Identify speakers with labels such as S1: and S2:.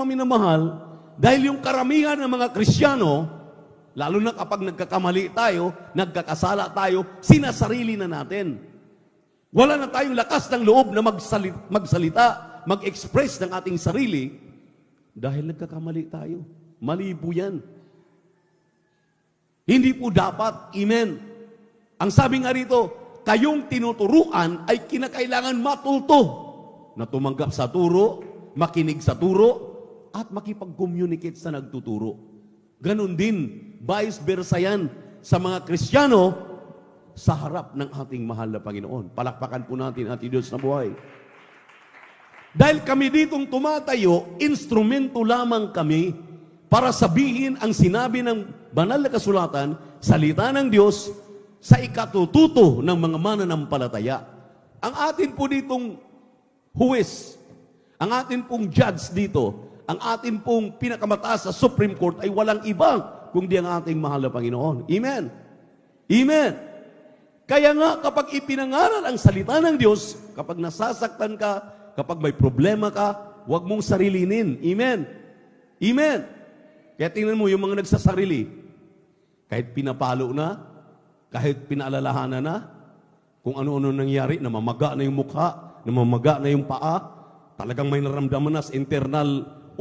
S1: minamahal, dahil yung karamihan ng mga Kristiyano, lalo na kapag nagkakamali tayo, nagkakasala tayo, sinasarili na natin. Wala na tayong lakas ng loob na magsalita, mag-express ng ating sarili, dahil nagkakamali tayo. Mali po yan. Hindi po dapat. Amen. Ang sabi nga rito, kayong tinuturuan ay kinakailangan matulto na tumanggap sa turo, makinig sa turo, at makipag-communicate sa nagtuturo. Ganon din, vice versa yan sa mga Kristiyano sa harap ng ating mahal na Panginoon. Palakpakan po natin ating Diyos na buhay. Dahil kami ditong tumatayo, instrumento lamang kami para sabihin ang sinabi ng banal na kasulatan, salita ng Diyos, sa ikatututo ng mga mananampalataya. Ang atin po ditong huwes, ang atin pong judge dito, ang atin pong pinakamataas sa Supreme Court ay walang iba kundi ang ating mahal na Panginoon. Amen. Amen. Kaya nga kapag ipinangaral ang salita ng Diyos, kapag nasasaktan ka, kapag may problema ka, huwag mong sarilinin. Amen. Amen. Kaya tingnan mo yung mga nagsasarili, kahit pinapalo na, kahit pinaalalahanan na, kung ano-ano nangyari, namamaga na yung mukha, namamaga na yung paa, talagang may naramdaman na sa internal